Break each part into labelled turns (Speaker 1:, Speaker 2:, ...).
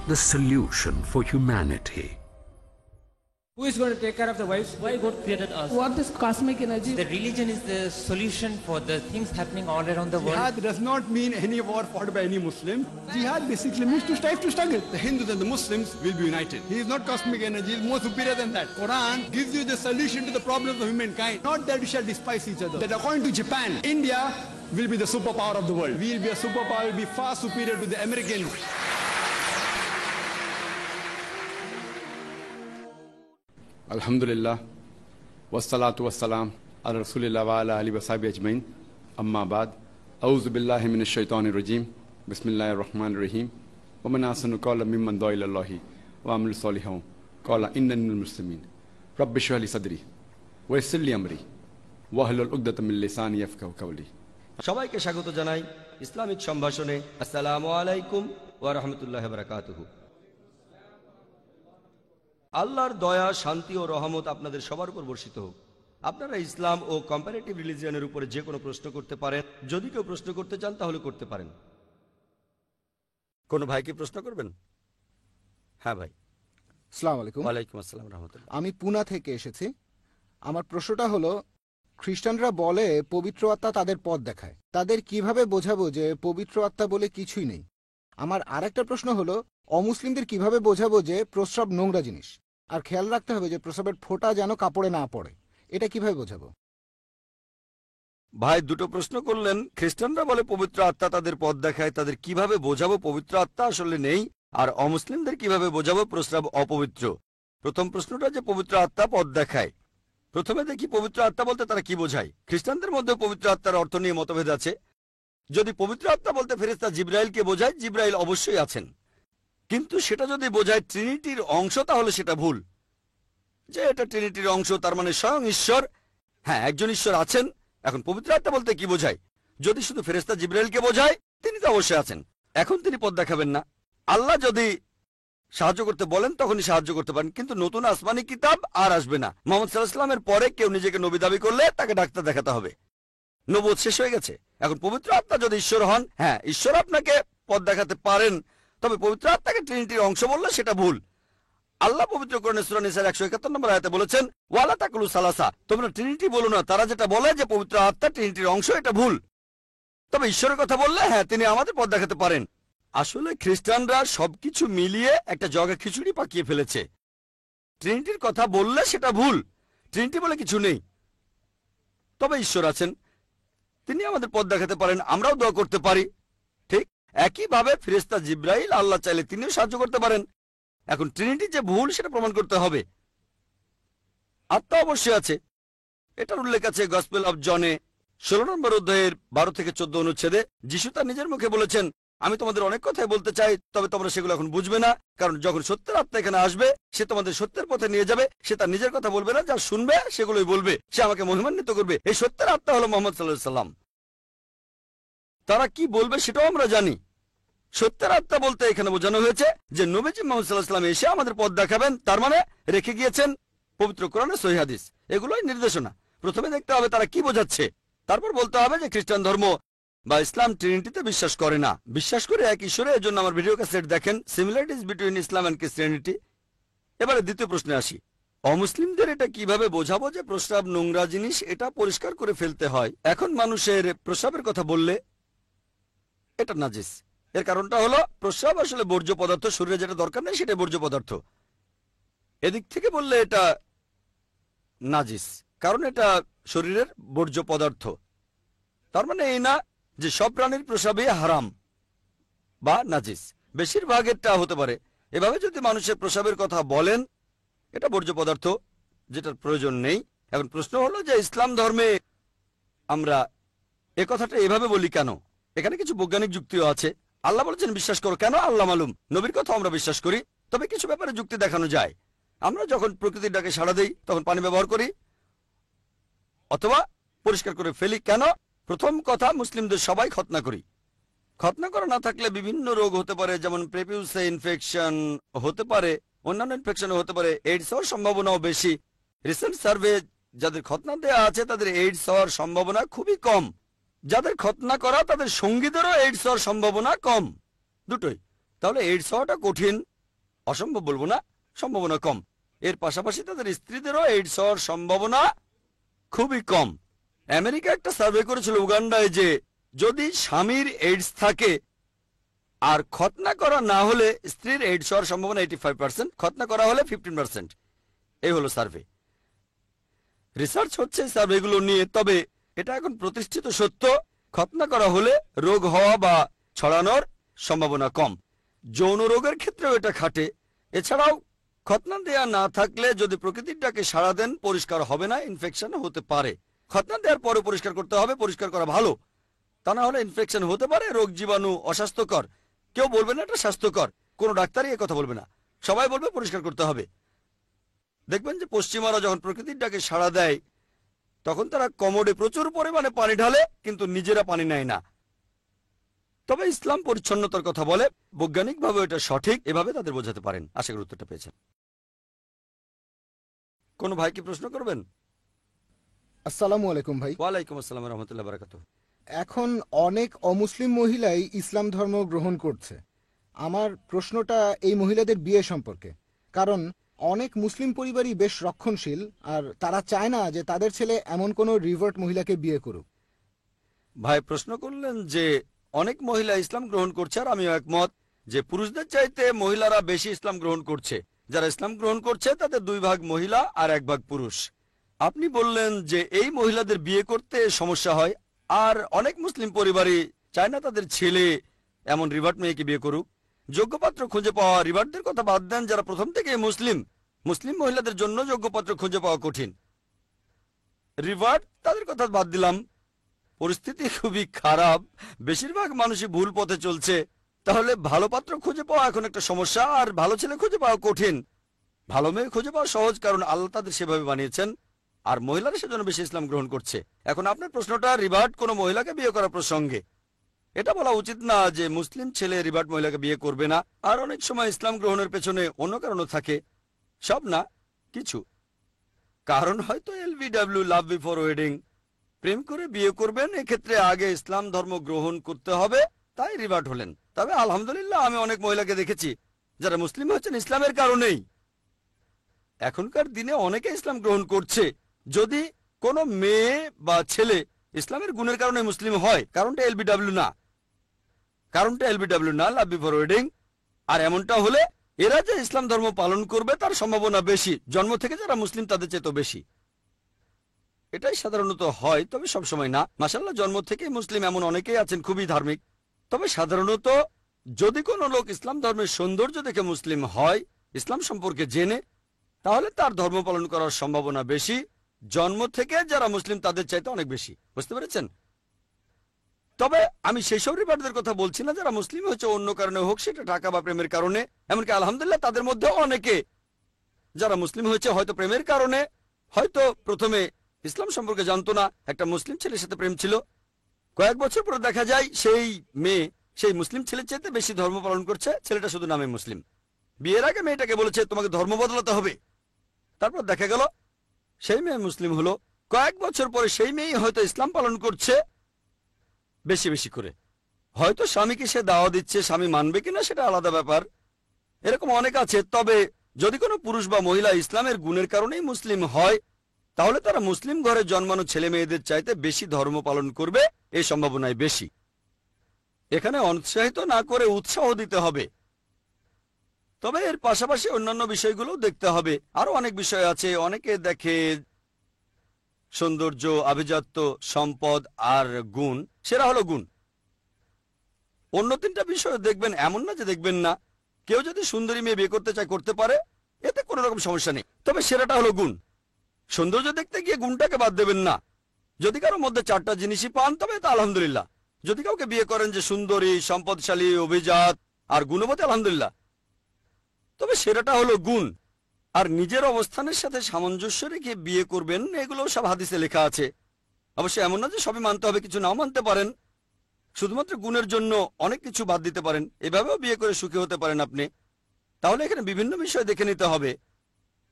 Speaker 1: the solution for humanity.
Speaker 2: Who is going to take care of the wives?
Speaker 3: Why God created us?
Speaker 4: What is cosmic energy?
Speaker 3: The religion is the solution for the things happening all around the world.
Speaker 5: Jihad does not mean any war fought by any Muslim. Jihad basically means to strive to struggle. The Hindus and the Muslims will be united. He is not cosmic energy, he is more superior than that. Quran gives you the solution to the problems of humankind. Not that we shall despise each other. That according to Japan, India will be the superpower of the world. We will be a superpower, will be far superior to the Americans.
Speaker 6: Alhamdulillah, wassalatu wassalam, ala rasulillah wa ala alihi wa sahbihi ajmain, amma ba'd, a'udhu billahi minash shaitanir rajim, bismillahir rahmanir rahim, wa man ahsanu qawlan mimman da'a ila Allahi wa amila salihan, qala innani minal muslimin, rabbi shrah li sadri, wa yassir li amri, wahlul 'uqdatam min lisani yafqahu qawli.
Speaker 7: সবাইকে স্বাগত জানাই Islamic সম্ভাষণে। আসসালামু আলাইকুম ওয়া রাহমাতুল্লাহি ওয়া বারাকাতুহু। আল্লাহর দয়া, শান্তি ও রহমত আপনাদের সবার উপর বর্ষিত হোক। আপনারা ইসলাম ও কম্পারেটিভ রিলিজিয়নের উপরে যে কোনো প্রশ্ন করতে পারেন। যদি কেউ প্রশ্ন করতে চান তাহলে করতে পারেন। কোনো ভাই কি প্রশ্ন করবেন? হ্যাঁ ভাই।
Speaker 8: আসসালামু আলাইকুম।
Speaker 7: ওয়ালাইকুম আসসালাম রাহমাতুল্লাহ।
Speaker 8: আমি পুনা থেকে এসেছি। আমার প্রশ্নটা হলো, খ্রিস্টানরা বলে পবিত্র আত্মা তাদের পথ দেখায়। তাদের কিভাবে বোঝাবো যে পবিত্র আত্মা বলে কিছুই নেই? আমার আরেকটা প্রশ্ন হলো, অমুসলিমদের কিভাবে বোঝাবো যে প্রস্রাব নোংরা জিনিস, আর খেয়াল রাখতে হবে যে প্রস্রাবের ফোঁটা যেন কাপড়ে না পড়ে? এটা কিভাবে বোঝাবো?
Speaker 7: ভাই দুটো প্রশ্ন করলেন। খ্রিস্টানরা বলে পবিত্র আত্মা তাদের পথ দেখায়, তাদের কিভাবে বোঝাবো পবিত্র আত্মা আসলে নেই? আর অমুসলিমদের কিভাবে বোঝাবো প্রস্রাব অপবিত্র? প্রথম প্রশ্নটা যে পবিত্র আত্মা পথ দেখায়, প্রথমে দেখি পবিত্র আত্মা বলতে তারা কি বোঝায়। খ্রিস্টানদের মধ্যে পবিত্র আত্মার অর্থ নিয়ে মতভেদ আছে। যদি পবিত্র আত্মা বলতে ফেরেশতা জিবরাইলকে বোঝায়, জিবরাইল অবশ্যই আছেন, কিন্তু সেটা যদি বোঝায় ট্রিনিটির অংশ তাহলে সেটা ভুল। যে এটা ট্রিনিটির অংশ তার মানে স্বয়ং ঈশ্বর, হ্যাঁ একজন ঈশ্বর আছেন। এখন পবিত্র আত্মা বলতে কি বোঝায়? যদি শুধু ফেরেশতা জিবরাইলকে বোঝায়, তিনি তো অবশ্যই আছেন, এখন তিনি পথ দেখাবেন না। আল্লাহ যদি সাহায্য করতে বলেন তখনই সাহায্য করতে পারেন, কিন্তু নতুন আসমানি কিতাব আর আসবে না। মুহাম্মদ সাল্লাল্লাহু আলাইহি ওয়াসাল্লামের পরে কেউ নিজেকে নবী দাবি করলে তাকে ডাক্তার দেখাতে হবে, নবুয়ত শেষ হয়ে গেছে। এখন পবিত্র আত্মা যদি ঈশ্বর হন, হ্যাঁ ঈশ্বর আপনাকে পথ দেখাতে পারেন, তবে পবিত্র আত্মাকে ট্রিনিটির অংশ বললে সেটা ভুল। আল্লাহ পবিত্র কোরআনে সূরা নিসার 171 নম্বর আয়াতে বলেছেন, ওয়ালা তাকুলু সালাসা, তোমরা ট্রিনিটি বলো না। তারা যেটা বলে যে পবিত্র আত্মা ট্রিনিটির অংশ, এটা ভুল। তবে ঈশ্বরের কথা বললে হ্যাঁ তিনি আমাদের পথ দেখাতে পারেন। আসলে খ্রিস্টানরা সবকিছু মিলিয়ে একটা জগা খিচুড়ি পাকিয়ে ফেলেছে। ট্রিনিটির কথা বললে সেটা ভুল, ট্রিনিটি বলে কিছু নেই। তবে ঈশ্বর আছেন, তিনি আমাদের পথ দেখাতে পারেন, আমরাও দোয়া করতে পারি। ঠিক একইভাবে ফেরেশতা জিবরাইল আল্লাহ চাইলে তিনিও সাহায্য করতে পারেন। এখন ট্রিনিটি যে ভুল সেটা প্রমাণ করতে হবে। আত্মা অবশ্যই আছে, এটার উল্লেখ আছে গসপেল অফ জনে 16 নম্বর অধ্যায়ের 12 থেকে 14 অনুচ্ছেদে। যিশু তার নিজের মুখে বলেছেন, আমি তোমাদের অনেক কথাই বলতে চাই, তবে তোমরা সেগুলো এখন বুঝবে না, কারণ যখন সত্যের আত্মা এখানে আসবে সে তোমাদের সত্যের পথে নিয়ে যাবে। সে তার নিজের কথা বলবে না, যা শুনবে সেগুলোই বলবে, সে আমাকে মহিমান্বিত করবে। এই সত্যের আত্মা হলো মুহাম্মদ সাল্লাল্লাহু আলাইহি ওয়াসাল্লাম। তারা কি বলবে সেটাও আমরা জানি। সত্যের আত্মা বলতে এখানে বোঝানো হয়েছে যে নবীজি মুহাম্মদ সাল্লাল্লাহু আলাইহি ওয়াসাল্লাম এসে আমাদের পথ দেখাবেন, তার মানে রেখে গিয়েছেন পবিত্র কোরআনে সহিহ হাদিস, এগুলোই নির্দেশনা। প্রথমে দেখতে হবে তারা কি বোঝাচ্ছে, তারপর বলতে হবে যে খ্রিস্টান ধর্ম বা ইসলাম ট্রিনিটিতে বিশ্বাস করে না, বিশ্বাস করে এক ঈশ্বরে। এর জন্য আমার ভিডিও ক্যাসেট দেখেন, similarities between Islam and Christianity. এবারে দ্বিতীয় প্রশ্নে আসি, অমুসলিমদের এটা কিভাবে বোঝাবো যে প্রস্রাব নোংরা জিনিস, এটা পরিষ্কার করে ফেলতে হয়। এখন মানুষের প্রস্রাবের কথা বললে এটা নাজিস। এর কারণটা হলো প্রস্রাব আসলে বর্জ্য পদার্থ, শরীরে যেটা দরকার নেই সেটা বর্জ্য পদার্থ। এদিক থেকে বললে এটা নাজিস, কারণ এটা শরীরের বর্জ্য পদার্থ। তার মানে এই না যে সব প্রাণীর প্রস্রাবই হারাম বা নাজিস, বেশিরভাগেরটা হতে পারে। এভাবে যদি মানুষের প্রস্রাবের কথা বলেন, এটা বর্জ্য পদার্থ যেটার প্রয়োজন নেই। এখন প্রশ্ন হলো যে ইসলাম ধর্মে আমরা এ কথাটা এভাবে বলি কেন? এখানে কিছু বৈজ্ঞানিক যুক্তিও আছে। আল্লাহ বলেছেন বিশ্বাস করো, কেন? আল্লাহ মালুম। নবীর কথা আমরা বিশ্বাস করি, তবে কিছু ব্যাপারে যুক্তি দেখানো যায়। আমরা যখন প্রকৃতির ডাকে সাড়া দিই তখন পানি ব্যবহার করি অথবা পরিষ্কার করে ফেলি। কেন? প্রথম কথা, মুসলিমদের সবাই খতনা করি। খতনা করা না থাকলে বিভিন্ন রোগ হতে পারে, যেমন প্রেপিউসে ইনফেকশন হতে পারে, অন্যান্য ইনফেকশনও হতে পারে, এইডস হওয়ার সম্ভাবনাও বেশি। রিসেন্ট সার্ভে যাদের খতনা দেওয়া আছে তাদের এইডস হওয়ার সম্ভাবনা খুবই কম। যাদের খতনা করা তাদের সঙ্গীদেরও এইডস হওয়ার সম্ভাবনা কম, দুটোই। তাহলে এইডস হওয়াটা কঠিন, অসম্ভব বলবো না, সম্ভাবনা কম। এর পাশাপাশি তাদের স্ত্রীদেরও এইডস হওয়ার সম্ভাবনা খুবই কম। আমেরিকা একটা সার্ভে করেছিল উগান্ডায় যে যদি স্বামীর এইডস থাকে আর খতনা করা না হলে স্ত্রীর এইডস হওয়ার সম্ভাবনা 85%, খতনা করা হলে 15%। এই হলো সার্ভে। রিসার্চ হচ্ছে সার্ভেগুলো নিয়ে, তবে এটা এখন প্রতিষ্ঠিত সত্য, খতনা করা হলে রোগ হওয়া বা ছড়ানোর সম্ভাবনা কম। যৌন রোগের ক্ষেত্রেও এটা খাটে। এছাড়াও খতনা দেয়া না থাকলে যদি প্রকৃতির ডাকে সাড়া দেন পরিষ্কার হবে না, ইনফেকশন হতে পারে। খতনা দেওয়ার পরে পরিষ্কার করতে হবে, পরিষ্কার করা ভালো, তা না হলে ইনফেকশন হতে পারে, রোগ জীবাণু, অস্বাস্থ্যকর। কেউ বলবে না এটা স্বাস্থ্যকর, কোনো ডাক্তারই কথা বলবে না, সবাই বলবে পরিষ্কার করতে হবে। দেখবেন যে পশ্চিমারা যখন প্রকৃতির ডাকে সাড়া দেয় তখন তারা কমোডে প্রচুর পরিমাণে পানি ঢালে কিন্তু নিজেরা পানি নেয় না। তবে ইসলাম পরিচ্ছন্নতার কথা বলে, বৈজ্ঞানিকভাবে এটা সঠিক, এভাবে তাদের বোঝাতে পারেন। আশা করি উত্তরটা পেয়েছেন। কোন ভাই কি প্রশ্ন করবেন?
Speaker 8: আসসালামু আলাইকুম ভাই।
Speaker 7: ওয়ালাইকুম আসসালাম রহমতুল্লাহ বারাকাতুহু।
Speaker 8: এখন অনেক অমুসলিম মহিলাই ইসলাম ধর্ম গ্রহণ করছে। আমার প্রশ্নটা এই মহিলাদের বিয়ে সম্পর্কে, কারণ অনেক মুসলিম পরিবারই বেশ রক্ষণশীল আর তারা চায় না যে তাদের ছেলে এমন কোনো রিভার্ট মহিলাকে বিয়ে করুক।
Speaker 7: ভাই প্রশ্ন করলেন যে অনেক মহিলা ইসলাম গ্রহণ করছে, আর আমিও একমত যে পুরুষদের চাইতে মহিলারা বেশি ইসলাম গ্রহণ করছে। যারা ইসলাম গ্রহণ করছে তাতে 2 ভাগ মহিলা আর 1 ভাগ পুরুষ। আপনি বললেন যে এই মহিলাদের বিয়ে করতে সমস্যা হয়, আর অনেক মুসলিম পরিবারই চায় না তাদের ছেলে এমন রিভার্ট মেয়েকে বিয়ে করুক। যোগ্য পাত্র খুঁজে পাওয়া, রিভার্টদের কথা বাদ দেন, যারা প্রথম থেকে মুসলিম মহিলাদের জন্য যোগ্য পাত্র খুঁজে পাওয়া কঠিন। রিভার্ট তাদের কথা বাদ দিলাম, পরিস্থিতি খুবই খারাপ, বেশিরভাগ মানুষই ভুল পথে চলছে। তাহলে ভালো পাত্র খুঁজে পাওয়া এখন একটা সমস্যা, আর ভালো ছেলে খুঁজে পাওয়া কঠিন। ভালো মেয়ে খুঁজে পাওয়া সহজ, কারণ আল্লাহ তাদের সেভাবে বানিয়েছেন, আর মহিলারা সেজন্য বেশি ইসলাম গ্রহণ করছে। এখন আপনার প্রশ্নটা রিভার্ট কোনো মহিলাকে বিয়ে করার প্রসঙ্গে। এটা বলা উচিত না যে মুসলিম ছেলে রিভার্ট মহিলাকে বিয়ে করবে না। আর অনেক সময় ইসলাম গ্রহণের পেছনে অন্য কারণও থাকে, সব না, কিছু কারণ। হয়তো LBW, লাভ বিফোর ওয়েডিং, প্রেম করে বিয়ে করবেন, এক্ষেত্রে আগে ইসলাম ধর্ম গ্রহণ করতে হবে, তাই রিভার্ট হলেন। তবে আলহামদুলিল্লাহ আমি অনেক মহিলাকে দেখেছি যারা মুসলিম হচ্ছেন ইসলামের কারণেই। এখনকার দিনে অনেকে ইসলাম গ্রহণ করছে। যদি কোনো মেয়ে বা ছেলে ইসলামের গুণের কারণে মুসলিম হয়, কারণটা LBW না, লাভ বিফোর ওয়েডিং। আর এমনটা হলে এরা যে ইসলাম ধর্ম পালন করবে তার সম্ভাবনা বেশি, জন্ম থেকে যারা মুসলিম তাদের চেয়ে তো বেশি। এটাই সাধারণত হয়, তবে সবসময় না। মাশাআল্লাহ জন্ম থেকে মুসলিম এমন অনেকেই আছেন খুবই ধার্মিক। তবে সাধারণত যদি কোনো লোক ইসলাম ধর্মের সৌন্দর্য দেখে মুসলিম হয়, ইসলাম সম্পর্কে জেনে, তাহলে তার ধর্ম পালন করার সম্ভাবনা বেশি, জন্ম থেকে যারা মুসলিম তাদের চাইতে অনেক বেশি। বুঝতে পেরেছেন? তবে আমি সেই সব রিভার্টদের কথা বলছি না যারা মুসলিম হচ্ছে অন্য কারণে হোক, সেটা টাকা বা প্রেমের কারণে। এমনকি আলহামদুলিল্লাহ তাদের মধ্যে অনেকে যারা মুসলিম হয়েছে হয়তো প্রেমের কারণে, হয়তো প্রথমে ইসলাম সম্পর্কে জানতো না, একটা মুসলিম ছেলের সাথে প্রেম ছিল, কয়েক বছর পরে দেখা যায় সেই মেয়ে সেই মুসলিম ছেলের চাইতে বেশি ধর্ম পালন করছে, ছেলেটা শুধু নামে মুসলিম। বিয়ের আগে মেয়েটাকে বলেছে তোমাকে ধর্ম বদলাতে হবে, তারপর দেখা গেল সেই মেয়ে মুসলিম হলো, কয়েক বছর পরে সেই মেয়ে হয়তো ইসলাম পালন করছে বেশি বেশি করে। হয়তো স্বামীকে সে দাওয়া দিচ্ছে, স্বামী মানবে কিনা সেটা আলাদা ব্যাপার, এরকম অনেক আছে। তবে যদি কোনো পুরুষ বা মহিলা ইসলামের গুণের কারণেই মুসলিম হয়, তাহলে তারা মুসলিম ঘরে জন্মানো ছেলে মেয়েদের চাইতে বেশি ধর্ম পালন করবে, এই সম্ভাবনাই বেশি। এখানে অনুৎসাহিত না করে উৎসাহ দিতে হবে। তবে এর পাশাপাশি অন্যান্য বিষয়গুলো দেখতে হবে। আরো অনেক বিষয় আছে। অনেকে দেখে সৌন্দর্য, আভিজাত্য, সম্পদ আর গুণ, সেরা হলো গুণ। অন্য 3টা বিষয় দেখবেন, এমন না যে দেখবেন না। কেউ যদি সুন্দরী মেয়ে বিয়ে করতে চায় করতে পারে, এতে কোনো রকম সমস্যা নেই। তবে সেরাটা হলো গুণ। সৌন্দর্য দেখতে গিয়ে গুণটাকে বাদ দেবেন না। যদি কারো মধ্যে 4টা জিনিসই পান তবে তা আলহামদুলিল্লাহ। যদি কাউকে বিয়ে করেন যে সুন্দরী, সম্পদশালী, অভিজাত আর গুণবতী, আলহামদুলিল্লাহ। তবে সেরাটা হলো গুণ। আর নিজের অবস্থানের সাথে সামঞ্জস্য রেখে বিয়ে করবেন, এগুলো সব হাদিসে লেখা আছে। অবশ্যই এমন না যে সবই মানতে হবে, কিছু নাও মানতে পারেন। শুধুমাত্র গুণের জন্য অনেক কিছু বাদ দিতে পারেন, এভাবেও বিয়ে করে সুখী হতে পারেন আপনি। তাহলে এখানে বিভিন্ন বিষয় দেখে নিতে হবে।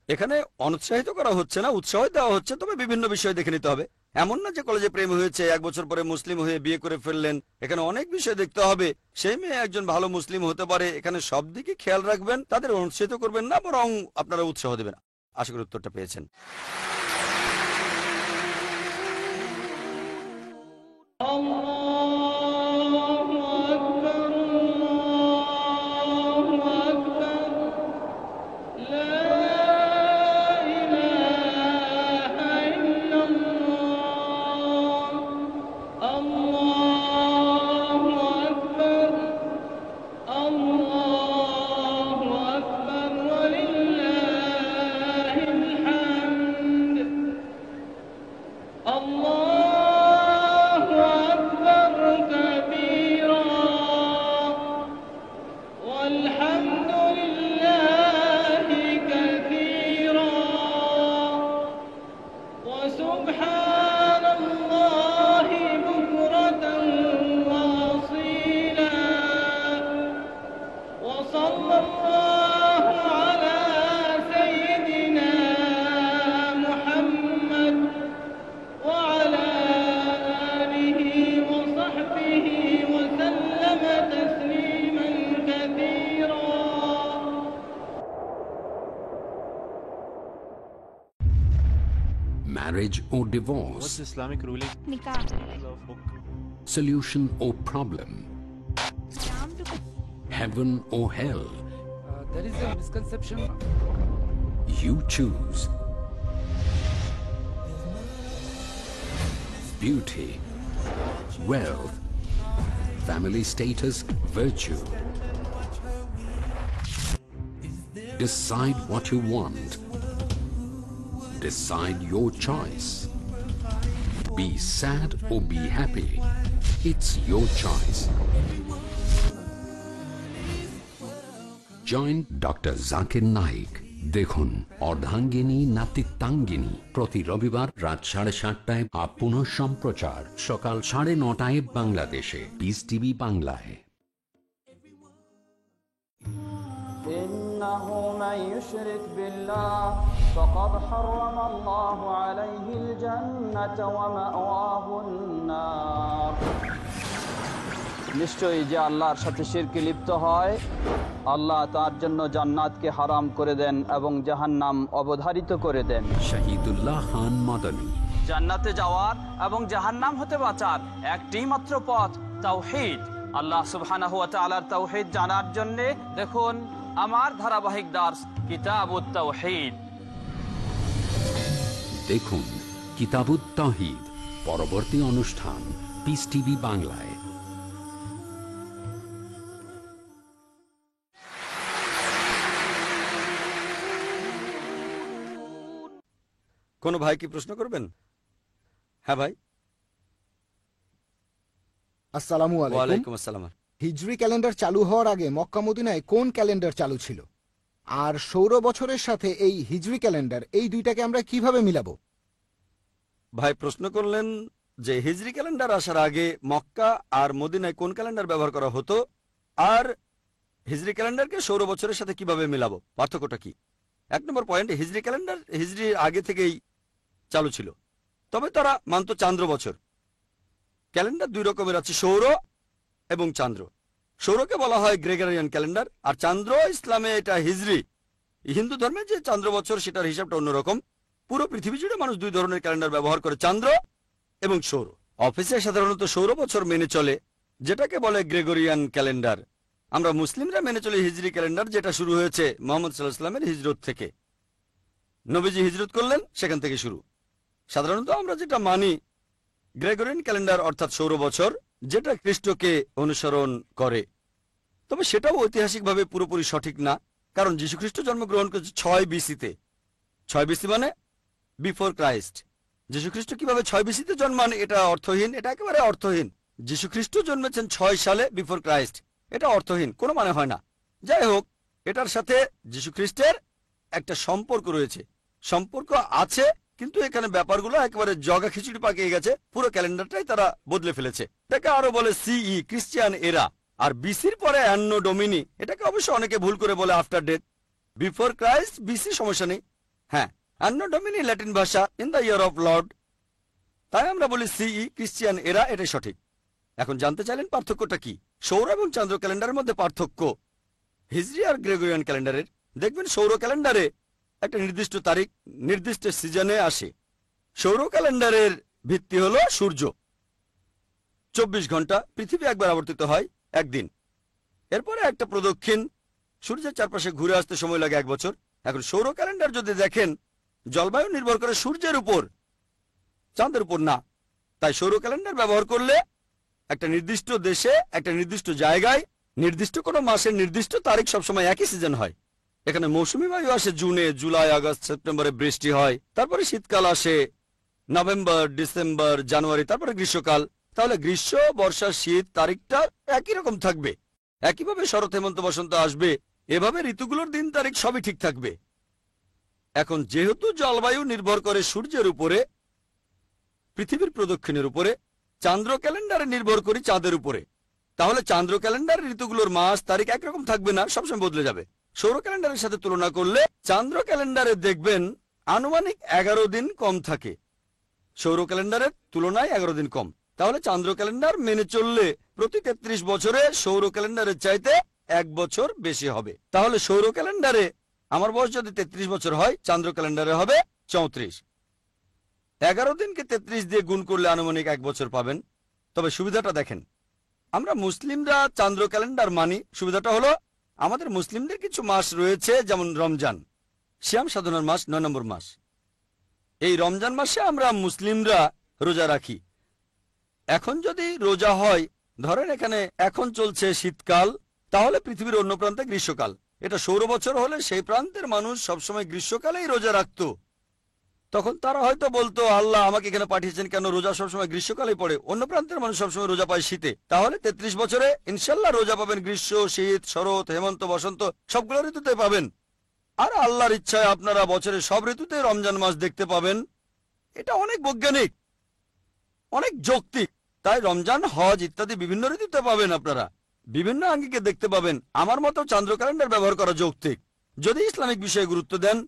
Speaker 7: এখানে অনুৎসাহিত করা হচ্ছে না, উৎসাহ দেওয়া হচ্ছে, তবে বিভিন্ন বিষয় দেখে নিতে হবে। এমন না যে কলেজে প্রেম হয়েছে 1 বছর পরে মুসলিম হয়ে বিয়ে করে ফেললেন। এখানে অনেক বিষয় দেখতে হবে। সেই মেয়ে একজন ভালো মুসলিম হতে পারে, এখানে সব দিকে খেয়াল রাখবেন, তাদের অনুৎসাহিত করবেন না, বরং আপনারা উৎসাহ দেবেন। আশা করি উত্তরটা পেয়েছেন।
Speaker 1: Marriage or divorce?
Speaker 4: What's Islamic ruling?
Speaker 9: Nikah.
Speaker 1: Solution or problem? Heaven or hell?
Speaker 2: There is a misconception.
Speaker 1: You choose. Beauty, wealth, family status, virtue. Decide what you want. Decide your choice. Be sad or be happy. It's your choice. Join Dr. Zakir Naik. দেখুন অর্ধাঙ্গিনী নাতিত্বাঙ্গিনী প্রতি রবিবার রাত 7:30টায় আর পুনঃ সম্প্রচার সকাল 9:30টায় বাংলাদেশে piece TV বাংলায়।
Speaker 10: إنه من يشرك بالله فقد حرم الله عليه الجنة ومأواه النار। নিশ্চয়ই যে আল্লাহর সাথে শিরকে লিপ্ত হয় আল্লাহ তার জন্য জান্নাতকে হারাম করে দেন এবং জাহান্নাম অবধারিত করে দেন।
Speaker 1: শহীদুল্লাহ খান মাদানী।
Speaker 10: জান্নাতে যাওয়ার এবং জাহান্নাম হতে বাঁচার একটি মাত্র পথ তাওহীদ। আল্লাহ সুবহানাহু ওয়া তাআলার তাওহীদ জানার জন্য দেখুন আমার ধারাবাহিক দার্স কিতাবুত তাওহীদ।
Speaker 1: দেখুন কিতাবুত তাওহীদ পরবর্তী অনুষ্ঠান পিস টিভি বাংলায়।
Speaker 7: কোনো ভাই কি প্রশ্ন করবেন? হ্যাঁ ভাই।
Speaker 8: আসসালামু আলাইকুম।
Speaker 7: ওয়ালাইকুম আসসালাম।
Speaker 8: হিজরি ক্যালেন্ডার চালু হওয়ার আগে মক্কা মদিনায় কোন ক্যালেন্ডার চালু ছিল, আর সৌর বছরের সাথে এই হিজরি ক্যালেন্ডার, এই দুইটাকে আমরা কিভাবে মিলাবো?
Speaker 7: ভাই প্রশ্ন করলেন যে হিজরি ক্যালেন্ডার আসার আগে মক্কা আর মদিনায় কোন ক্যালেন্ডার ব্যবহার করা হতো, আর হিজরি ক্যালেন্ডারকে সৌর বছরের সাথে কিভাবে মিলাবো, পার্থক্যটা কি? 1 নম্বর পয়েন্ট, হিজরি ক্যালেন্ডার হিজরির আগে থেকেই চালু ছিল, তবে তারা মানত চান্দ্র বছর। ক্যালেন্ডার 2 রকমের আছে, সৌর এবং চান্দ্র। সৌরকে বলা হয় গ্রেগরিয়ান ক্যালেন্ডার, আর চান্দ্র ইসলামে এটা হিজরি। হিন্দু ধর্মে যে চান্দ্র বছর সেটার হিসাবটা অন্যরকম। পুরো পৃথিবী জুড়ে মানুষ 2 ধরনের ক্যালেন্ডার ব্যবহার করে, চান্দ্র এবং সৌর। অফিসে সাধারণত সৌর বছর মেনে চলে, যেটাকে বলে গ্রেগরিয়ান ক্যালেন্ডার। আমরা মুসলিমরা মেনে চলি হিজরি ক্যালেন্ডার, যেটা শুরু হয়েছে মুহাম্মদ সাল্লাল্লাহু আলাইহি ওয়াসাল্লামের হিজরত থেকে। নবীজি হিজরত করলেন, সেখান থেকে শুরু। সাধারণত আমরা যেটা মানি গ্রেগরিয়ান ক্যালেন্ডার অর্থাৎ সৌর বছর, যেটা খ্রিস্টকে অনুসরণ করে। তবে সেটাও ঐতিহাসিকভাবে পুরোপুরি সঠিক না, কারণ যীশুখ্রিস্ট জন্মগ্রহণ করেছে 6 বিসিতে। 6 বিসি মানে বিফোর ক্রাইস্ট। যীশুখ্রিস্ট কিভাবে 6 বিসিতে জন্মান এটা অর্থহীন, এটা একেবারে অর্থহীন। যীশুখ্রিস্ট জন্মেছেন 6 সালে বিফোর ক্রাইস্ট, এটা অর্থহীন, কোনো মানে হয় না। যাই হোক, এটার সাথে যীশুখ্রিস্টের একটা সম্পর্ক রয়েছে, সম্পর্ক আছে, কিন্তু এখানে ব্যাপারগুলো একেবারে জগা খিচুড়ি পাকিয়ে গেছে। পুরো ক্যালেন্ডারটাই তারা বদলে ফেলেছে। এটাকে আরো বলে সিই, ক্রিশ্চিয়ান এরা। আর বিসির পরে অ্যান্নো ডোমিনি, এটাকে অবশ্য অনেকে ভুল করে বলে after death. Before Christ BC সমস্যা নেই। হ্যাঁ, অ্যান্নো ডোমিনি ল্যাটিন ভাষা, in the year of Lord. তাই আমরা বলি সিই, ক্রিশ্চিয়ান এরা, এটাই সঠিক। এখন জানতে চাইলেন পার্থক্যটা কি। সৌর এবং চান্দ্র ক্যালেন্ডারের মধ্যে পার্থক্য হিজরি আর গ্রেগরিয়ান ক্যালেন্ডারের। দেখবেন সৌর ক্যালেন্ডারে একটা নির্দিষ্ট তারিখ নির্দিষ্ট সিজনে আসে। সৌর ক্যালেন্ডারের ভিত্তি হলো সূর্য। 24 ঘন্টা, পৃথিবী একবার আবর্তিত হয় একদিন, এরপরে একটা প্রদক্ষিণ, সূর্যের চারপাশে ঘুরে আসতে সময় লাগে 1 বছর। এখন সৌর ক্যালেন্ডার যদি দেখেন, জলবায়ু নির্ভর করে সূর্যের উপর, চাঁদের উপর না। তাই সৌর ক্যালেন্ডার ব্যবহার করলে একটা নির্দিষ্ট দেশে একটা নির্দিষ্ট জায়গায় নির্দিষ্ট কোনো মাসের নির্দিষ্ট তারিখ সবসময় একই সিজন হয়। এখানে মৌসুমী বায়ু আসে জুনে, জুলাই, আগস্ট, সেপ্টেম্বরে বৃষ্টি হয়, তারপরে শীতকাল আসে নভেম্বর, ডিসেম্বর, জানুয়ারি, তারপরে গ্রীষ্মকাল। তাহলে গ্রীষ্ম, বর্ষা, শীত তারিখটা একই রকম থাকবে। একইভাবে শরৎ, হেমন্ত, বসন্ত আসবে। এভাবে ঋতুগুলোর দিন তারিখ সবই ঠিক থাকবে। এখন যেহেতু জলবায়ু নির্ভর করে সূর্যের উপরে, পৃথিবীর প্রদক্ষিণের উপরে, চান্দ্র ক্যালেন্ডারে নির্ভর করি চাঁদের উপরে, তাহলে চান্দ্র ক্যালেন্ডার ঋতুগুলোর মাস তারিখ একরকম থাকবে না, সবসময় বদলে যাবে। সৌর ক্যালেন্ডারের সাথে তুলনা করলে চান্দ্র ক্যালেন্ডারে দেখবেন আনুমানিক 11 দিন কম থাকে, সৌর ক্যালেন্ডারের তুলনায় 11 দিন কম। তাহলে চান্দ্র ক্যালেন্ডার মেনে চললে প্রতি 33 বছরে সৌর ক্যালেন্ডারের চাইতে 1 বছর বেশি হবে। তাহলে সৌর ক্যালেন্ডারে আমার বয়স যদি 33 বছর হয়, চান্দ্র ক্যালেন্ডারে হবে 34। 11 দিনকে 33 দিয়ে গুণ করলে আনুমানিক 1 বছর পাবেন। তবে সুবিধাটা দেখেন, আমরা মুসলিমরা চান্দ্র ক্যালেন্ডার মানি। সুবিধাটা হলো আমাদের মুসলিমদের কিছু মাস রয়েছে, যেমন রমজান, সিয়াম সাধনার মাস, 9 নম্বর মাস। এই রমজান মাসে আমরা মুসলিমরা রোজা রাখি। এখন যদি রোজা হয়, ধরেন এখানে এখন চলছে শীতকাল, তাহলে পৃথিবীর অন্য প্রান্তে গ্রীষ্মকাল। এটা সৌর বছর হলে সেই প্রান্তের মানুষ সবসময় গ্রীষ্মকালেই রোজা রাখত। তখন তারা হয়তো বলতো, আল্লাহ আমাকে এখানে পাঠিয়েছেন কেন, রোজা সবসময় গ্রীষ্মকালে পড়ে, অন্য প্রান্তের মানুষ সবসময় রোজা পায় শীতে। তাহলে 33 বছরে ইনশাল্লাহ রোজা পাবেন গ্রীষ্ম, শীত, শরৎ, হেমন্ত, বসন্ত, সবগুলো ঋতুতে পাবেন। আর আল্লাহর ইচ্ছায় আপনারা বছরের সব ঋতুতে রমজান মাস দেখতে পাবেন। এটা অনেক বৈজ্ঞানিক, অনেক যৌক্তিক। তাই রমজান, হজ ইত্যাদি বিভিন্ন ঋতুতে পাবেন, আপনারা বিভিন্ন আঙ্গিকে দেখতে পাবেন। আমার মতো চান্দ্র ক্যালেন্ডার ব্যবহার করা যৌক্তিক। যদি ইসলামিক বিষয়ে গুরুত্ব দেন,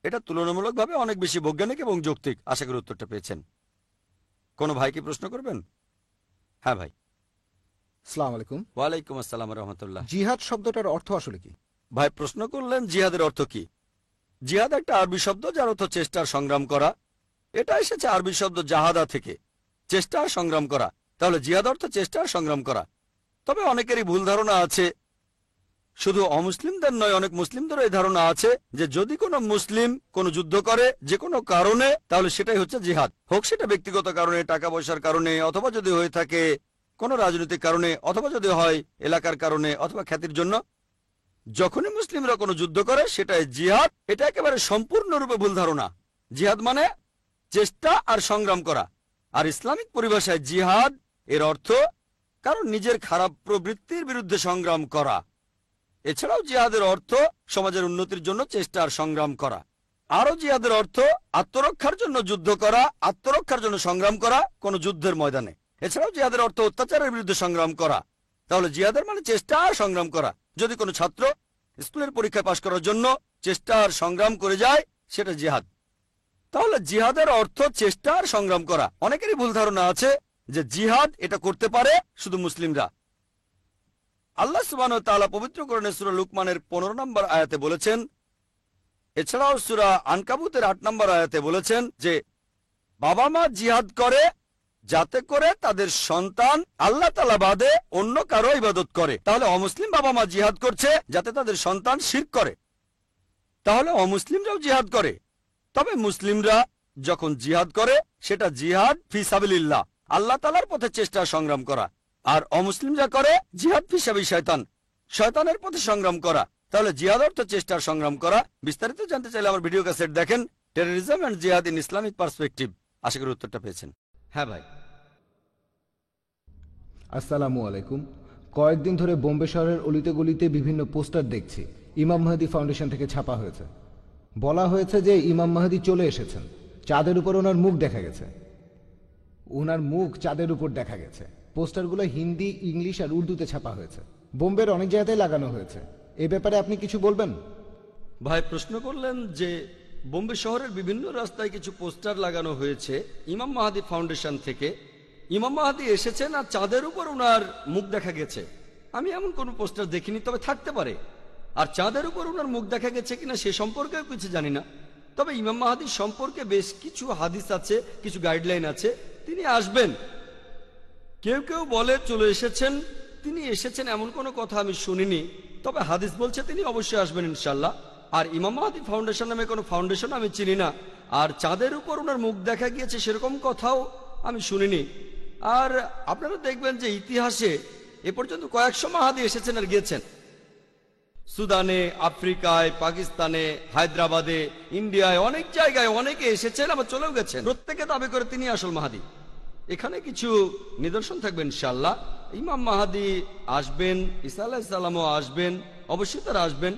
Speaker 7: এটা তুলনামূলকভাবে অনেক বেশি বৈজ্ঞানিক এবং যৌক্তিক। আশা করি উত্তরটা পেয়েছেন। কোনো ভাই কি প্রশ্ন করবেন? হ্যাঁ ভাই।
Speaker 8: আসসালামু আলাইকুম।
Speaker 7: ওয়ালাইকুম আসসালাম রহমতুল্লাহ।
Speaker 8: জিহাদ শব্দটার অর্থ আসলে কি?
Speaker 7: ভাই প্রশ্ন করলেন জিহাদের অর্থ কি। জিহাদ একটা আরবি শব্দ, যার অর্থ চেষ্টার সংগ্রাম করা। এটা এসেছে আরবি শব্দ জাহাদা থেকে, চেষ্টা আর সংগ্রাম করা। তাহলে জিহাদ অর্থ চেষ্টা আর সংগ্রাম করা। তবে অনেকেরই ভুল ধারণা আছে, শুধু অমুসলিমদের নয়, অনেক মুসলিমদেরও এই ধারণা আছে যে যদি কোনো মুসলিম কোনো যুদ্ধ করে যে কোনো কারণে, তাহলে সেটাই হচ্ছে জিহাদ। হোক সেটা ব্যক্তিগত কারণে, টাকা পয়সার কারণে, অথবা যদি হয়ে থাকে কোনো রাজনৈতিক কারণে, অথবা যদি হয় এলাকার কারণে, অথবা খ্যাতির জন্য। যখনই মুসলিমরা কোনো যুদ্ধ করে সেটাই জিহাদ। এটা একেবারে সম্পূর্ণরূপে ভুল ধারণা। জিহাদ মানে চেষ্টা আর সংগ্রাম করা। আর ইসলামিক পরিভাষায় জিহাদ এর অর্থ কারণ নিজের খারাপ প্রবৃত্তির বিরুদ্ধে সংগ্রাম করা। এছাড়াও জিহাদের অর্থ সমাজের উন্নতির জন্য চেষ্টা আর সংগ্রাম করা। আরও জিহাদের অর্থ আত্মরক্ষার জন্য যুদ্ধ করা, আত্মরক্ষার জন্য সংগ্রাম করা কোনো যুদ্ধের ময়দানে। এছাড়াও জিহাদের অর্থ অত্যাচারের বিরুদ্ধে সংগ্রাম করা। তাহলে জিহাদের মানে চেষ্টা আর সংগ্রাম করা। যদি কোনো ছাত্র স্কুলের পরীক্ষায় পাশ করার জন্য চেষ্টা আর সংগ্রাম করে যায়, সেটা জিহাদ। তাহলে জিহাদের অর্থ চেষ্টা আর সংগ্রাম করা। অনেকেরই ভুল ধারণা আছে যে জিহাদ এটা করতে পারে শুধু মুসলিমরা। আল্লাহ সুবহানাহু ওয়া তাআলা পবিত্র কোরআনে সূরা লুকমানের 15 নম্বর আয়াতে বলেছেন, এছাড়াও সূরা আনকাবুতের 8 নম্বর আয়াতে বলেছেন যে বাবা মা জিহাদ করে যাতে করে তাদের সন্তান আল্লাহ তাআলা বাদে অন্য কারো ইবাদত করে। তাহলে অমুসলিম বাবা মা জিহাদ করছে যাতে তাদের সন্তান শিরক করে। তাহলে অমুসলিমরাও জিহাদ করে। তবে মুসলিমরা যখন জিহাদ করে সেটা জিহাদ ফি সাবিলিল্লাহ, আল্লাহ তাআলার পথে চেষ্টা সংগ্রাম করা। আর অমুসলিমরা করে জিহাদ ফি সাবিল শয়তান, শয়তানের পথে সংগ্রাম করা। তাহলে জিহাদ অর্থ চেষ্টার সংগ্রাম করা। বিস্তারিত জানতে চাইলে আমার ভিডিও ক্যাসেট দেখেন, টেররিজম এন্ড জিহাদ ইন ইসলামিক পার্সপেক্টিভ। আশা করি উত্তরটা পেয়েছেন। হ্যাঁ ভাই।
Speaker 8: আসসালামু আলাইকুম। কয়েকদিন ধরে বোম্বে শহরের অলিতে গলিতে বিভিন্ন পোস্টার দেখছি, ইমাম মাহদী ফাউন্ডেশন থেকে ছাপা হয়েছে। বলা হয়েছে যে ইমাম মাহদী চলে এসেছেন, চাঁদের উপর ওনার মুখ দেখা গেছে। ওনার মুখ চাঁদের উপর দেখা গেছে। পোস্টারগুলো হিন্দি, ইংলিশ আর উর্দুতে ছাপা হয়েছে। বোম্বের অনেক জায়গাতেই লাগানো হয়েছে। এ ব্যাপারে আপনি কিছু বলবেন?
Speaker 7: ভাই প্রশ্ন করলেন যে বোম্বে শহরের বিভিন্ন রাস্তায় কিছু পোস্টার লাগানো হয়েছে ইমাম মাহাদি ফাউন্ডেশন থেকে। ইমাম মাহাদি এসেছেন আর চাঁদের উপর ওনার মুখ দেখা গেছে। আমি এমন কোনো পোস্টার দেখিনি, তবে থাকতে পারে। আর চাঁদের উপর ওনার মুখ দেখা গেছে কিনা সে সম্পর্কেও কিছু জানি না। তবে ইমাম মাহাদি সম্পর্কে বেশ কিছু হাদিস আছে, কিছু গাইডলাইন আছে। তিনি আসবেন। কেউ কেউ বলে চলে এসেছেন, তিনি এসেছেন এমন কোনো কথা আমি শুনিনি। তবে হাদিস বলছে তিনি অবশ্যই আসবেন ইনশাল্লাহ। আর ইমাম মাহাদি ফাউন্ডেশন নামে কোনো ফাউন্ডেশন আমি চিনি না। আর চাঁদের উপর ওনার মুখ দেখা গিয়েছে সেরকম কথাও আমি শুনিনি। আর আপনারা দেখবেন যে ইতিহাসে এ পর্যন্ত কয়েকশো মাহাদি এসেছেন আর গিয়েছেন। সুদানে, আফ্রিকায়, পাকিস্তানে, হায়দ্রাবাদে, ইন্ডিয়ায়, অনেক জায়গায় অনেকে এসেছেন, আবার চলেও গেছেন। প্রত্যেকে দাবি করে তিনি আসল মাহাদি। এখানে কিছু নিদর্শন থাকবেন ইনশাআল্লাহ। ইমাম মাহাদি আসবেন, ঈসা আলাইহিস সালামও আসবেন, অবশ্যই তারা আসবেন।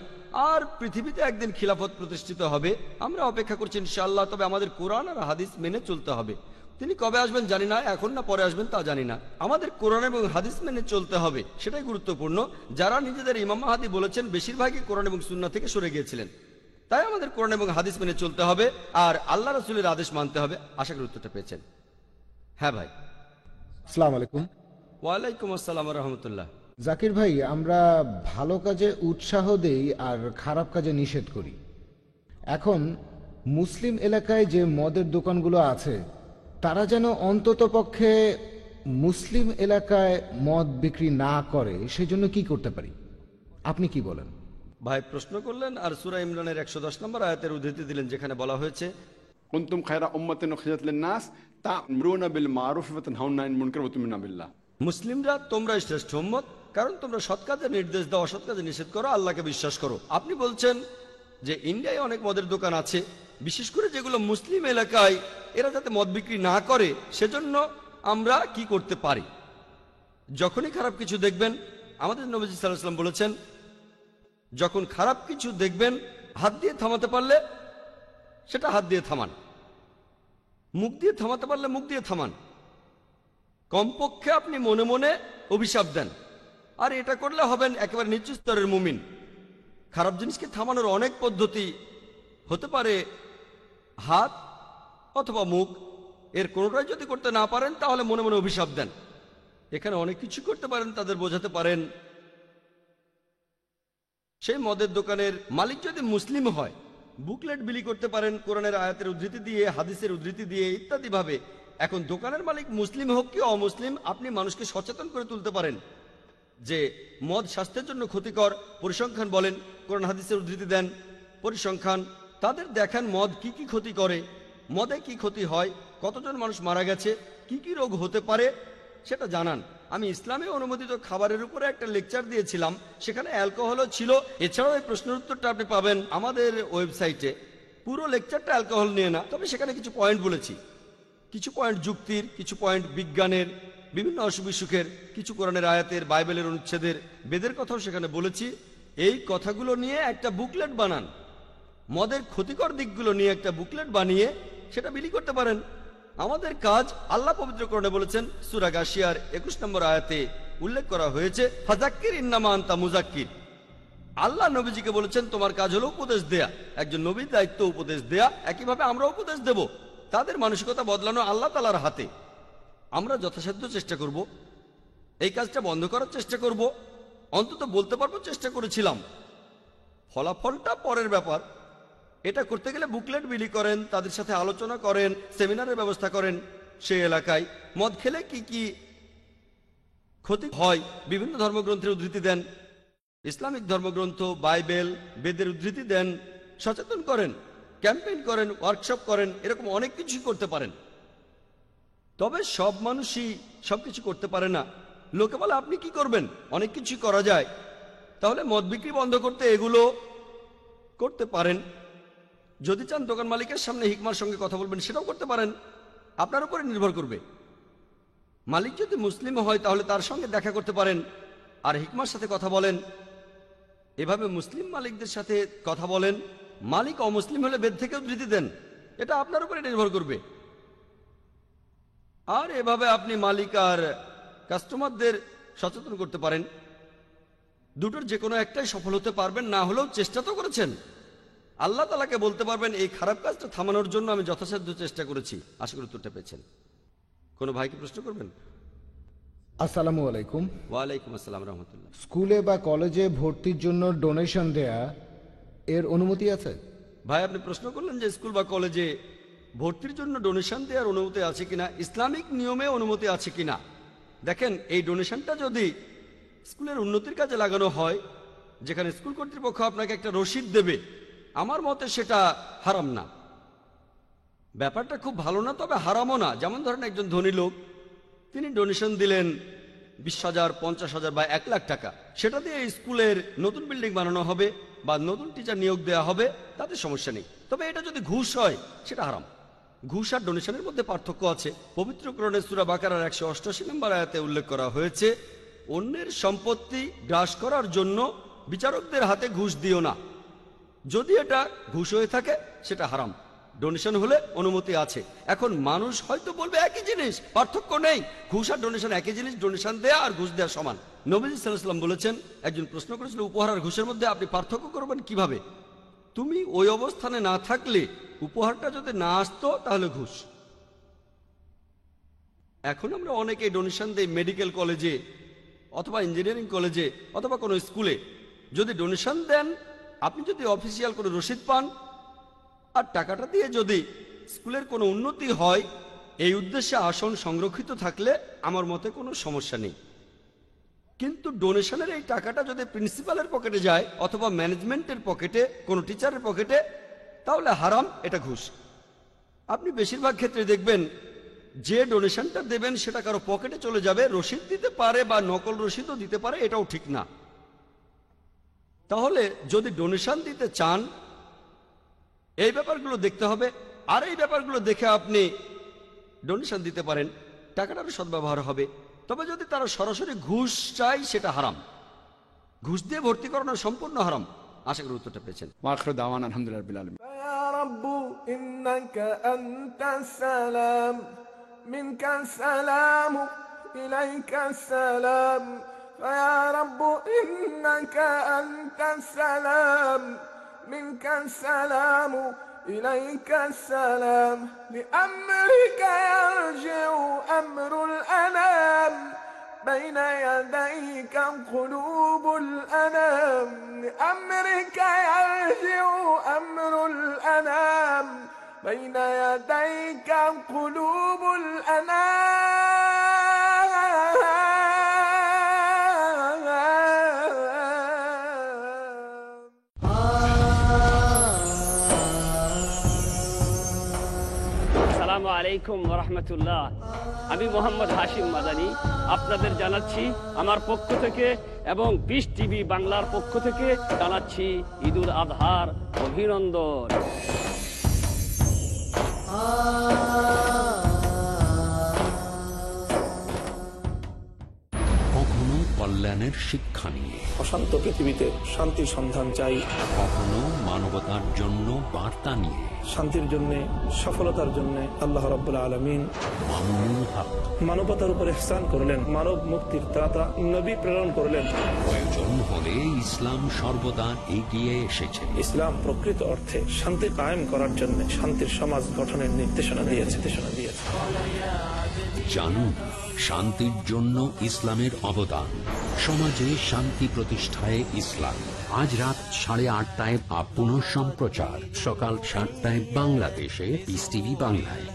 Speaker 7: আর পৃথিবীতে একদিন খিলাফত প্রতিষ্ঠিত হবে। আমরা অপেক্ষা করছি ইনশাআল্লাহ। তবে আমাদের কোরআন আর হাদিস মেনে চলতে হবে। তিনি কবে আসবেন জানি না, এখন না পরে আসবেন তা জানি না। আমাদের কোরআন এবং হাদিস মেনে চলতে হবে, সেটাই গুরুত্বপূর্ণ। যারা নিজেদের ইমাম মাহাদি বলেছেন বেশিরভাগই কোরআন এবং সুন্নাহ থেকে সরে গিয়েছিলেন। তাই আমাদের কোরআন এবং হাদিস মেনে চলতে হবে আর আল্লাহ রাসূলের আদেশ মানতে হবে। আশা করি উত্তরটা পেয়েছেন। হ্যাঁ ভাই।
Speaker 8: আসসালামু আলাইকুম।
Speaker 7: ওয়ালাইকুম আসসালাম ওয়া রাহমাতুল্লাহ।
Speaker 8: জাকির ভাই, আমরা ভালো কাজে উৎসাহ দেই আর খারাপ কাজে নিষেধ করি। এখন মুসলিম এলাকায় যে মদের দোকানগুলো আছে তারা যেন অন্তত পক্ষে মুসলিম এলাকায় মদ বিক্রি না করে, সেজন্য কি করতে পারি? আপনি কি বলেন?
Speaker 7: ভাই প্রশ্ন করলেন আর সূরা ইমরানের 110 নম্বর আয়াতের উদ্ধৃতি দিলেন, যেখানে বলা হয়েছে
Speaker 6: কুনতুম খায়রা উম্মাতিন উখরিজাত লিন-নাস তা'মুরুনা বিল মারুফ ওয়া তানহাউনা আনিল মুনকার ওয়া তু'মিনুনা বিল্লাহ।
Speaker 7: মুসলিমরা তোমরাই শ্রেষ্ঠ উম্মত, কারণ তোমরা সৎ কাজে নির্দেশ দাও, অসৎ কাজে নিষেধ করো, আল্লাহকে বিশ্বাস করো। আপনি বলছেন যে ইন্ডিয়ায় অনেক মদের দোকান আছে, বিশেষ করে যেগুলো মুসলিম এলাকায়, এরা যাতে মদ বিক্রি না করে সেজন্য আমরা কি করতে পারি? যখনই খারাপ কিছু দেখবেন, আমাদের নবীজি সাল্লাল্লাহু আলাইহি ওয়াসাল্লাম বলেছেন, যখন খারাপ কিছু দেখবেন হাত দিয়ে থামাতে পারলে সেটা হাত দিয়ে থামান, মুখ দিয়ে থামাতে পারলে মুখ দিয়ে থামান। কমপক্ষে আপনি মনে মনে অভিশাপ দেন, আর এটা করলে হবেন একেবারে নিচু স্তরের মুমিন। খারাপ জিনিসকে থামানোর অনেক পদ্ধতি হতে পারে, হাত অথবা মুখ, এর কোনোটাই যদি করতে না পারেন তাহলে মনে মনে অভিশাপ দেন। এখানে অনেক কিছু করতে পারেন, তাদের বোঝাতে পারেন। সেই মদের দোকানের মালিক যদি মুসলিম হয়, বুকলেট বিলি করতে পারেন কোরআনের আয়াতের উদ্ধৃতি দিয়ে, হাদিসের উদ্ধৃতি দিয়ে, ইত্যাদি ভাবে। এখন দোকানের মালিক মুসলিম হোক কি অমুসলিম, আপনি মানুষকে সচেতন করে তুলতে পারেন যে মদ স্বাস্থ্যের জন্য ক্ষতিকর। পরিসংখ্যান বলেন, কোরআন হাদিসের উদ্ধৃতি দেন, পরিসংখ্যান তাদের দেখান মদ কি কি ক্ষতি করে, মদে কি ক্ষতি হয়, কতজন মানুষ মারা গেছে, কি কি রোগ হতে পারে সেটা জানান। আমি ইসলামে অনুমোদিত খাবারের উপরে একটা লেকচার দিয়েছিলাম, সেখানে অ্যালকোহলও ছিল। এছাড়াও এই প্রশ্নের উত্তরটা আপনি পাবেন আমাদের ওয়েবসাইটে। পুরো লেকচারটা অ্যালকোহল নিয়ে না, তবে সেখানে কিছু পয়েন্ট বলেছি, কিছু পয়েন্ট যুক্তির, কিছু পয়েন্ট বিজ্ঞানের, বিভিন্ন অসুখ বিসুখের, কিছু কোরআনের আয়াতের, বাইবেলের অনুচ্ছেদের, বেদের কথাও সেখানে বলেছি। এই কথাগুলো নিয়ে একটা বুকলেট বানান, মদের ক্ষতিকর দিকগুলো নিয়ে একটা বুকলেট বানিয়ে সেটা বিলি করতে পারেন। আমাদের কাজ আল্লাহ পবিত্র কোরআনে বলেছেন, সূরা গাশিয়ার 21 নম্বর আয়াতে উল্লেখ করা হয়েছে, ফাযাক্কির ইন্নামা আনতা মুযাক্কির। আল্লাহ নবীজিকে বলেছেন তোমার কাজ হলো উপদেশ দেয়া। একজন নবীর দায়িত্ব উপদেশ দেয়া, একইভাবে আমরা উপদেশ দেব। তাদের মানসিকতা বদলানো আল্লাহ তাআলার হাতে। আমরা যথাসাধ্য চেষ্টা করব, এই কাজটা বন্ধ করার চেষ্টা করব, অন্তত বলতে পারবো চেষ্টা করেছিলাম। ফলাফলটা পরের ব্যাপার। এটা করতে গেলে বুকলেট বিলি করেন, তাদের সাথে আলোচনা করেন, সেমিনারের ব্যবস্থা করেন। সেই এলাকায় মদ খেলে কি কি ক্ষতি হয় বিভিন্ন ধর্মগ্রন্থের উদ্ধৃতি দেন, ইসলামিক ধর্মগ্রন্থ, বাইবেল, বেদের উদ্ধৃতি দেন, সচেতন করেন, ক্যাম্পেইন করেন, ওয়ার্কশপ করেন, এরকম অনেক কিছু করতে পারেন। তবে সব মানুষই সবকিছু করতে পারে না। লোকে বলে আপনি কি করবেন, অনেক কিছু করা যায়। তাহলে মদ বিক্রি বন্ধ করতে এগুলো করতে পারেন। যদি চান দোকান মালিকের সামনে হিকমার সঙ্গে কথা বলবেন, সেটাও করতে পারেন, আপনার উপরে নির্ভর করবে। মালিক যদি মুসলিম হয় তাহলে তার সঙ্গে দেখা করতে পারেন আর হিকমার সাথে কথা বলেন। এভাবে মুসলিম মালিকদের সাথে কথা বলেন। মালিক অমুসলিম হলে বেদ থেকে উদ্ধৃতি দেন, এটা আপনার উপরে নির্ভর করবে। আর এভাবে আপনি মালিক আর কাস্টমারদের সচেতন করতে পারেন। দুটোর যে কোনো একটাই সফল হতে পারবেন, না হলেও চেষ্টা তো করেছেন। আল্লাহ তাআলাকে বলতে পারবেন এই খারাপ কাজটা থামানোর জন্য আমি যথাসাধ্য চেষ্টা করেছি। আশা করি উত্তরটা পেয়েছেন। কোনো ভাইকে প্রশ্ন করবেন?
Speaker 8: আসসালামু আলাইকুম।
Speaker 7: ওয়ালাইকুম আসসালাম রহমতুল্লাহ।
Speaker 8: স্কুলে বা কলেজে ভর্তির জন্য ডোনেশন দেয়া এর অনুমতি আছে?
Speaker 7: ভাই, আপনি প্রশ্ন করলেন যে স্কুল বা কলেজে ভর্তির জন্য ডোনেশন দেওয়ার অনুমতি আছে কিনা, ইসলামিক নিয়মে অনুমতি আছে কিনা। দেখেন, এই ডোনেশনটা যদি স্কুলের উন্নতির কাজে লাগানো হয়, যেখানে স্কুল কর্তৃপক্ষ আপনাকে একটা রসিদ দেবে, আমার মতে সেটা হারাম না। ব্যাপারটা খুব ভালো না, তবে হারামও না। যেমন ধরেন, একজন ধনী লোক, তিনি ডোনেশন দিলেন 20,000, 50,000 বা 1 লাখ টাকা, সেটা দিয়ে স্কুলের নতুন বিল্ডিং বানানো হবে বা নতুন টিচার নিয়োগ দেওয়া হবে, তাতে সমস্যা নেই। তবে এটা যদি ঘুষ হয়, সেটা হারাম। ঘুষ আর ডোনেশনের মধ্যে পার্থক্য আছে। পবিত্র কোরআনে সূরা বাকারার 188 নম্বর আয়াতে উল্লেখ করা হয়েছে, অন্যের সম্পত্তি গ্রাস করার জন্য বিচারকদের হাতে ঘুষ দিও না। যদি এটা ঘুষ হয়ে থাকে, সেটা হারাম। ডোনেশন হলে অনুমতি আছে। এখন মানুষ হয়তো বলবে একই জিনিস, পার্থক্য নেই, ঘুষ আর ডোনেশন একই জিনিস, ডোনেশন দেয়া আর ঘুষ দেওয়া সমান। নবীজি সাল্লাল্লাহু আলাইহি ওয়াসাল্লাম বলেছেন, একজন প্রশ্ন করেছিল উপহার আর ঘুষের মধ্যে আপনি পার্থক্য করবেন কিভাবে? তুমি ওই অবস্থানে না থাকলে, উপহারটা যদি না আসতো, তাহলে ঘুষ। এখন আমরা অনেকে ডোনেশন দেই মেডিকেল কলেজে অথবা ইঞ্জিনিয়ারিং কলেজে অথবা কোনো স্কুলে। যদি ডোনেশন দেন, আপনি যদি অফিসিয়াল কোনো রসিদ পান আর টাকাটা দিয়ে যদি স্কুলের কোনো উন্নতি হয়, এই উদ্দেশ্যে আসন সংরক্ষিত থাকলে আমার মতে কোনো সমস্যা নেই। কিন্তু ডোনেশনের এই টাকাটা যদি প্রিন্সিপালের পকেটে যায় অথবা ম্যানেজমেন্টের পকেটে, কোনো টিচারের পকেটে, তাহলে হারাম, এটা ঘুষ। আপনি বেশিরভাগ ক্ষেত্রে দেখবেন যে ডোনেশনটা দেবেন সেটা কারো পকেটে চলে যাবে, রসিদ দিতে পারে বা নকল রসিদও দিতে পারে, এটাও ঠিক না। তাহলে যদি ডোনেশন দিতে চান, এই ব্যাপারগুলো দেখতে হবে। আর এই ব্যাপারগুলো দেখে আপনি ডোনেশন দিতে পারেন, টাকাটার সদ্ব্যবহার হবে। তবে যদি তারা সরাসরি ঘুষ চায়, সেটা হারাম। ঘুষ দিয়ে ভর্তি করানো সম্পূর্ণ হারাম। আশা করি উত্তরটা পেয়েছেন।
Speaker 6: ওয়াখিরু দাওয়ানা আলহামদুলিল্লাহি রাব্বিল আলামিন।
Speaker 4: ইয়া রাব্বু ইন্নাকা আনতাস সালাম মিনকাস সালামু ইলাইকাস সালাম ইয়া রাব্বু ইন্নাকা আনতাস সালাম মিনকাস সালামু ইলাইকাস সালাম লিআমরিকা ইয়ারজিউ আমরুল আনাম بين يديك قلوب الأنام لأمرك يرجع أمر الأنام بين يديك قلوب الأنام
Speaker 9: আসসালামু আলাইকুম ওয়া রাহমাতুল্লাহ। আমি মোহাম্মদ হাশিম মাদানী আপনাদের জানাচ্ছি আমার পক্ষ থেকে এবং পিস টিভি বাংলার পক্ষ থেকে জানাচ্ছি ঈদুল আজহার অভিনন্দন।
Speaker 1: কখনো কল্যাণের শিক্ষা নিয়ে,
Speaker 11: অশান্ত পৃথিবীতে শান্তির সন্ধান চাই,
Speaker 1: কখনো মানবতার জন্য বার্তা নিয়ে,
Speaker 11: শান্তির জন্য, সফলতার জন্য আল্লাহ রাব্বুল আলামিন
Speaker 1: মামুনুল হক
Speaker 11: মানবতার উপর ইহসান করলেন, মানব মুক্তির ত্রাতা নবী প্রেরণ করলেন।
Speaker 1: প্রয়োজন হলে ইসলাম সর্বদা এগিয়ে এসেছে।
Speaker 11: ইসলাম প্রকৃত অর্থে শান্তি কায়েম করার জন্য শান্তির সমাজ গঠনের নির্দেশনা দিয়েছে।
Speaker 1: জানুন শান্তির জন্য ইসলামের অবদান, সমাজে শান্তি প্রতিষ্ঠায় ইসলাম। আজ রাত 8:30 পুনঃ সম্প্রচার সকাল 7টায় বাংলাদেশে পিস টিভি বাংলায়।